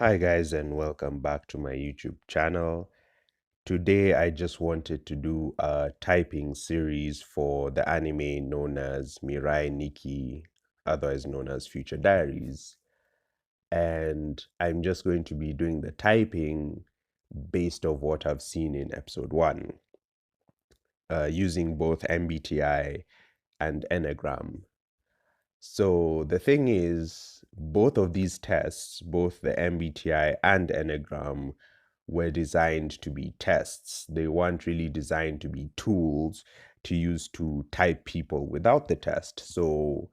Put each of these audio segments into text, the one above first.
Hi guys, and welcome back to my YouTube channel. Today I just wanted to do a typing series for the anime known as Mirai Nikki, otherwise known as Future Diaries. And I'm just going to be doing the typing based off what I've seen in episode 1, using both MBTI and Enneagram. So the thing is, both of these tests, both the MBTI and Enneagram, were designed to be tests. They weren't really designed to be tools to use to type people without the test. So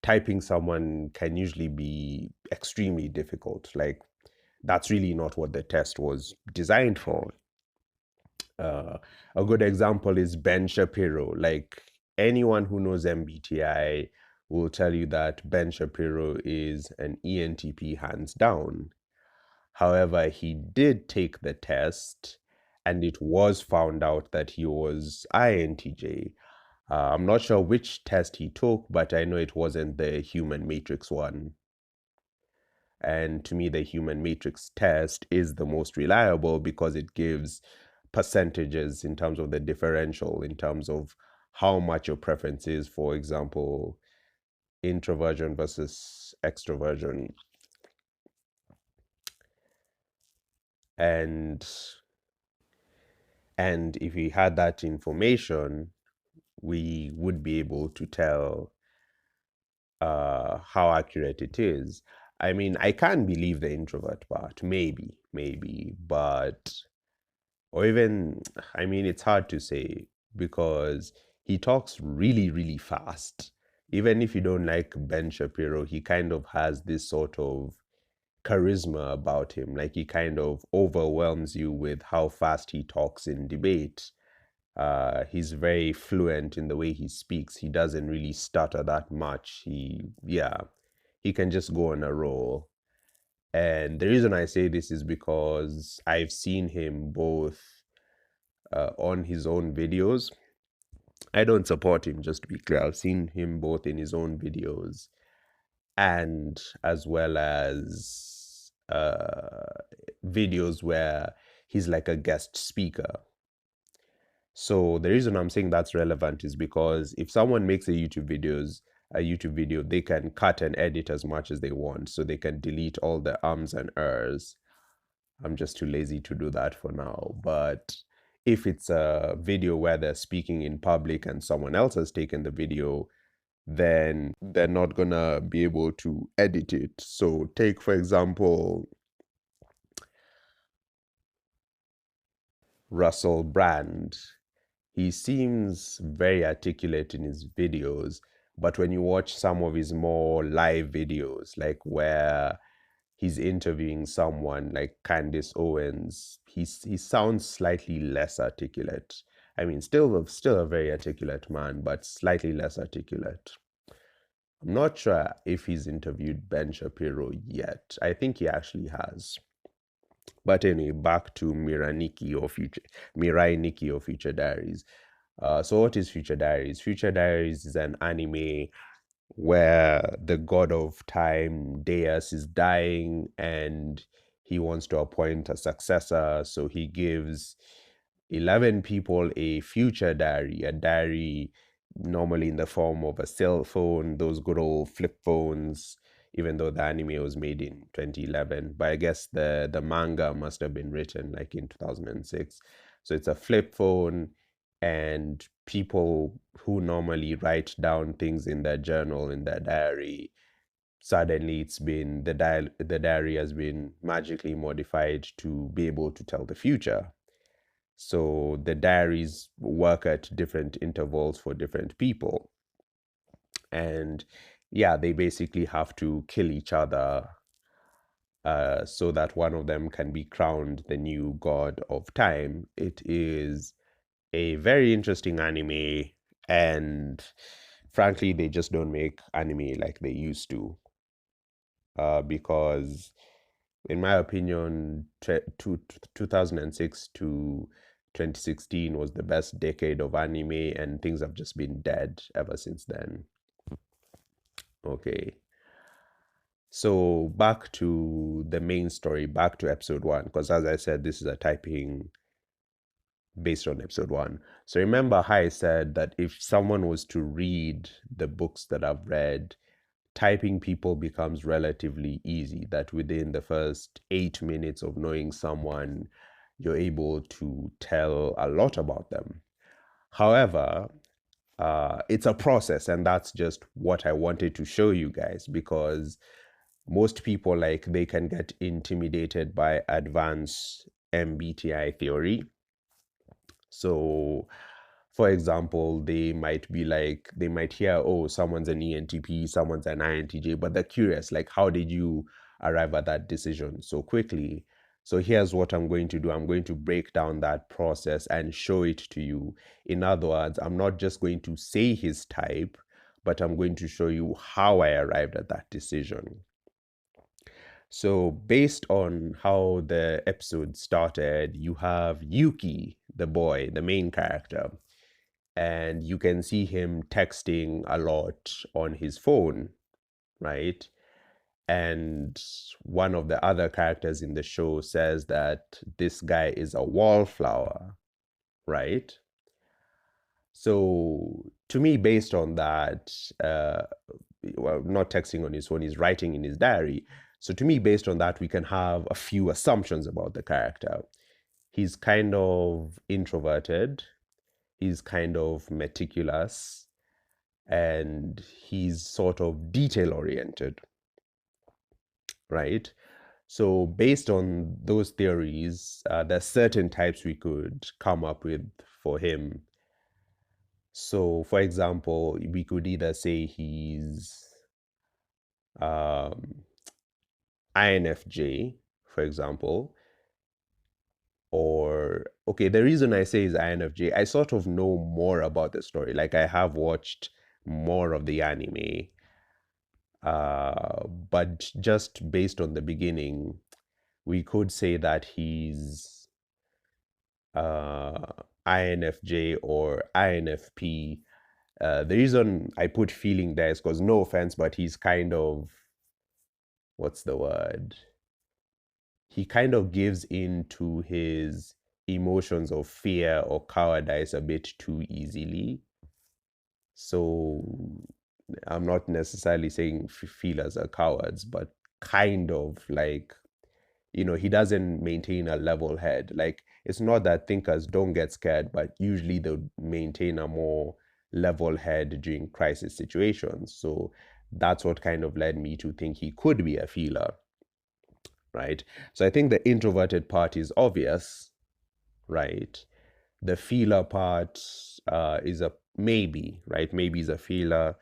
typing someone can usually be extremely difficult. Like, that's really not what the test was designed for. Uh, a good example is Ben Shapiro. Like, anyone who knows MBTI will tell you that Ben Shapiro is an ENTP hands down. However, he did take the test and it was found out that he was INTJ. I'm not sure which test he took, but I know it wasn't the human matrix one. And to me, the human matrix test is the most reliable because it gives percentages in terms of the differential, in terms of how much your preference is, for example, introversion versus extroversion. And and if we had that information, we would be able to tell how accurate it is. I mean, I can't believe the introvert part, maybe, but or even, I mean, it's hard to say because he talks really fast. Even if you don't like Ben Shapiro, he kind of has this sort of charisma about him. Like, he kind of overwhelms you with how fast he talks in debate. He's very fluent in the way he speaks. He doesn't really stutter that much. He can just go on a roll. And the reason I say this is because I've seen him both on his own videos. I don't support him, just to be clear. I've seen him both in his own videos and as well as videos where he's like a guest speaker. So the reason I'm saying that's relevant is because if someone makes a YouTube video, they can cut and edit as much as they want. So they can delete all the ums and ers. I'm just too lazy to do that for now. But if it's a video where they're speaking in public and someone else has taken the video, then they're not gonna be able to edit it. So take, for example, Russell Brand. He seems very articulate in his videos, but when you watch some of his more live videos, like where he's interviewing someone like Candace Owens, he sounds slightly less articulate. I mean, still a very articulate man, but slightly less articulate. I'm not sure if he's interviewed Ben Shapiro yet. I think he actually has. But anyway, back to Mirai Nikki or Future Diaries. So what is Future Diaries? Future Diaries is an anime where the god of time, Deus, is dying and he wants to appoint a successor. So he gives 11 people a future diary, a diary normally in the form of a cell phone, those good old flip phones, even though the anime was made in 2011. But I guess the manga must have been written like in 2006. So it's a flip phone, and people who normally write down things in their journal, in their diary, suddenly the diary has been magically modified to be able to tell the future. So the diaries work at different intervals for different people. And yeah, they basically have to kill each other so that one of them can be crowned the new god of time. It is a very interesting anime, and frankly, they just don't make anime like they used to. Because, in my opinion, 2006 to 2016 was the best decade of anime, and things have just been dead ever since then. Okay. So back to the main story, back to episode one, because as I said, this is a typing based on episode one. So remember how I said that if someone was to read the books that I've read, typing people becomes relatively easy, that within the first 8 minutes of knowing someone, you're able to tell a lot about them. However, it's a process, and that's just what I wanted to show you guys, because most people, like, they can get intimidated by advanced MBTI theory. So for example, they might be like, they might hear, oh, someone's an ENTP, someone's an INTJ, but they're curious, like, how did you arrive at that decision so quickly? So here's what I'm going to do. I'm going to break down that process and show it to you. In other words, I'm not just going to say his type, but I'm going to show you how I arrived at that decision. So, based on how the episode started, you have Yuki, the boy, the main character, and you can see him texting a lot on his phone, right? And one of the other characters in the show says that this guy is a wallflower, right? So, to me, based on that, well, not texting on his phone, he's writing in his diary. So to me, based on that, we can have a few assumptions about the character. He's kind of introverted, he's kind of meticulous, and he's sort of detail oriented, right? So based on those theories, there's certain types we could come up with for him. So for example, we could either say he's um, INFJ, for example, or okay, the reason I say is INFJ, I sort of know more about the story. Like I have watched more of the anime, but just based on the beginning, we could say that he's INFJ or INFP. The reason I put feeling there is because, no offense, but he's kind of, what's the word? He kind of gives in to his emotions of fear or cowardice a bit too easily. So I'm not necessarily saying feelers are cowards, but kind of like, he doesn't maintain a level head. Like, it's not that thinkers don't get scared, but usually they'll maintain a more level head during crisis situations. So that's what kind of led me to think he could be a feeler, right? So I think the introverted part is obvious, right? The feeler part is a maybe, right? Maybe is a feeler.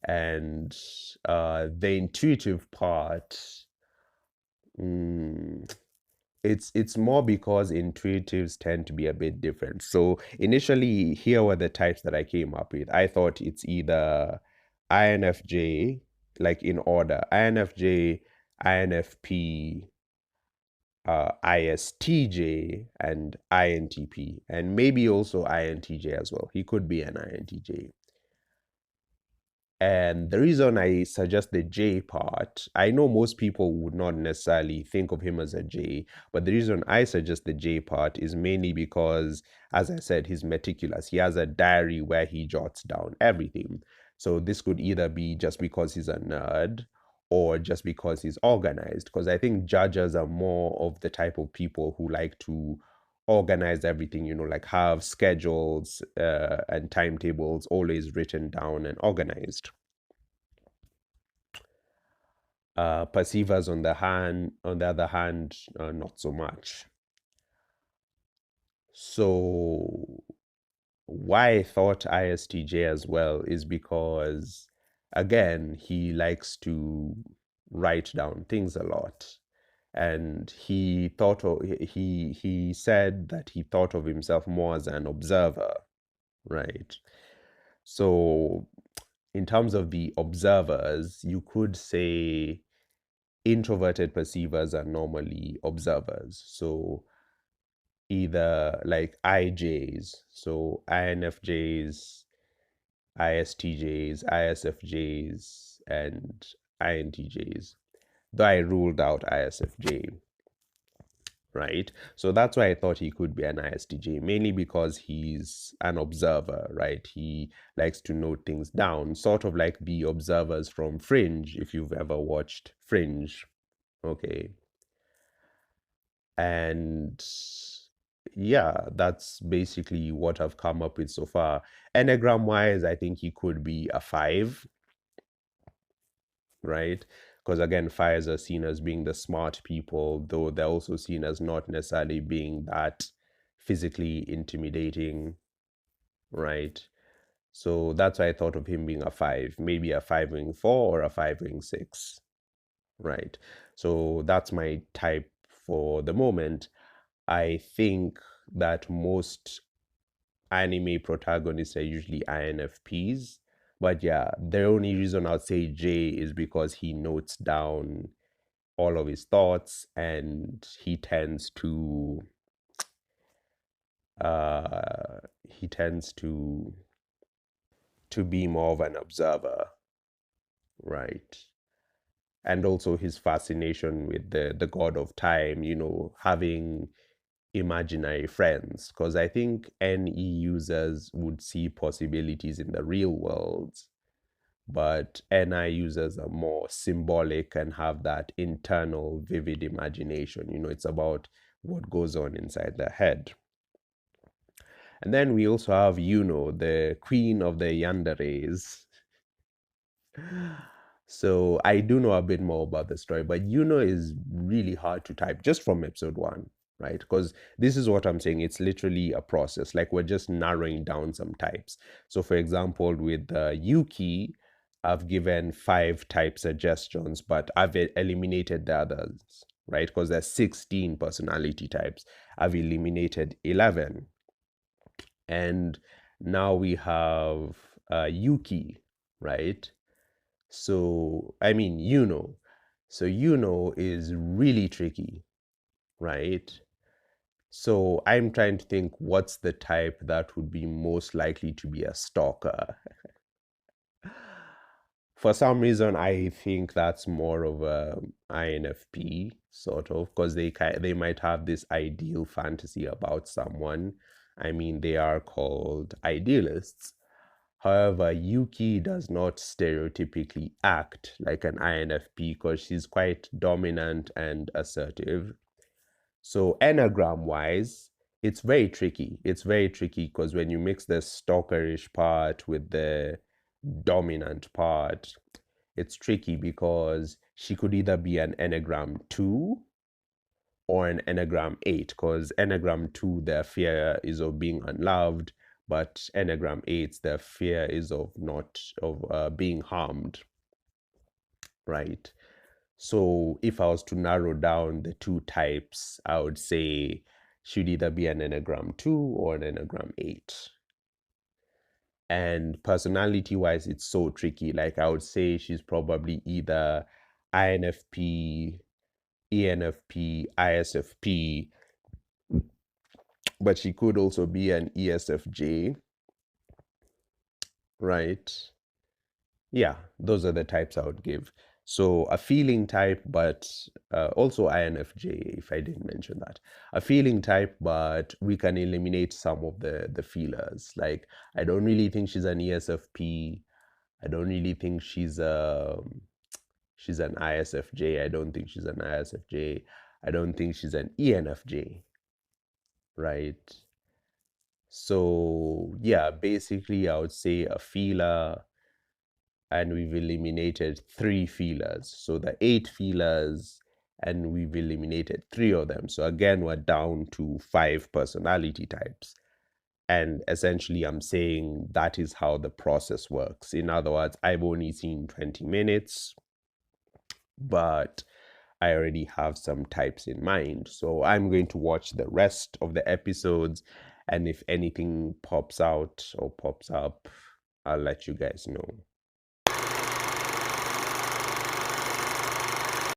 And the intuitive part, mm, it's more because intuitives tend to be a bit different. So initially, here were the types that I came up with. I thought it's either INFJ, like in order, INFJ, INFP, ISTJ, and INTP, and maybe also INTJ as well. He could be an INTJ. And the reason I suggest the J part, I know most people would not necessarily think of him as a J, but the reason I suggest the J part is mainly because, as I said, he's meticulous. He has a diary where he jots down everything. So this could either be just because he's a nerd or just because he's organized. Because I think judges are more of the type of people who like to organize everything, like have schedules and timetables always written down and organized. Perceivers on the other hand, not so much. So why I thought ISTJ as well is because, again, he likes to write down things a lot. And he said that he thought of himself more as an observer, right? So in terms of the observers, you could say introverted perceivers are normally observers. So either like IJs, so INFJs, ISTJs, ISFJs, and INTJs. though I ruled out ISFJ, right? So that's why I thought he could be an ISTJ, mainly because he's an observer, right? He likes to note things down, sort of like the observers from Fringe, if you've ever watched Fringe, okay? And yeah, that's basically what I've come up with so far. Enneagram wise, I think he could be a 5, right? Because again, fives are seen as being the smart people, though they're also seen as not necessarily being that physically intimidating, right? So that's why I thought of him being a 5, maybe a 5 wing 4 or a 5 wing 6, right? So that's my type for the moment. I think that most anime protagonists are usually INFPs. But yeah, the only reason I'd say J is because he notes down all of his thoughts and uh he tends to be more of an observer, right? And also his fascination with the god of time, having imaginary friends, because I think NE users would see possibilities in the real world, but NI users are more symbolic and have that internal vivid imagination. It's about what goes on inside their head. And then we also have the queen of the yanderes. So I do know a bit more about the story, but is really hard to type just from episode 1, right? Because this is what I'm saying. It's literally a process. Like, we're just narrowing down some types. So for example, with Yuki, I've given 5 type suggestions, but I've eliminated the others, right? Because there's 16 personality types. I've eliminated 11. And now we have Yuki, right? So, I mean, So, is really tricky, right? So, I'm trying to think what's the type that would be most likely to be a stalker. For some reason, I think that's more of a INFP, sort of, because they might have this ideal fantasy about someone. I mean, they are called idealists. However, Yuki does not stereotypically act like an INFP because she's quite dominant and assertive. So, Enneagram wise, it's very tricky. It's very tricky because when you mix the stalkerish part with the dominant part, it's tricky because she could either be an Enneagram 2 or an Enneagram 8, because Enneagram 2, their fear is of being unloved, but Enneagram 8, their fear is of not of being harmed, right? So if I was to narrow down the 2 types, I would say should either be an Enneagram 2 or an Enneagram 8. And personality wise, it's so tricky. Like, I would say she's probably either INFP, ENFP, ISFP, but she could also be an ESFJ, right? Yeah, those are the types I would give. So a feeling type, but also INFJ, if I didn't mention that. A feeling type, but we can eliminate some of the feelers. Like, I don't really think she's an ESFP. I don't really think she's an ISFJ. I don't think she's an ISFJ. I don't think she's an ENFJ, right? So yeah, basically I would say a feeler, and we've eliminated 3 feelers. So the 8 feelers, and we've eliminated 3 of them. So again, we're down to 5 personality types. And essentially, I'm saying that is how the process works. In other words, I've only seen 20 minutes, but I already have some types in mind. So I'm going to watch the rest of the episodes, and if anything pops out or pops up, I'll let you guys know.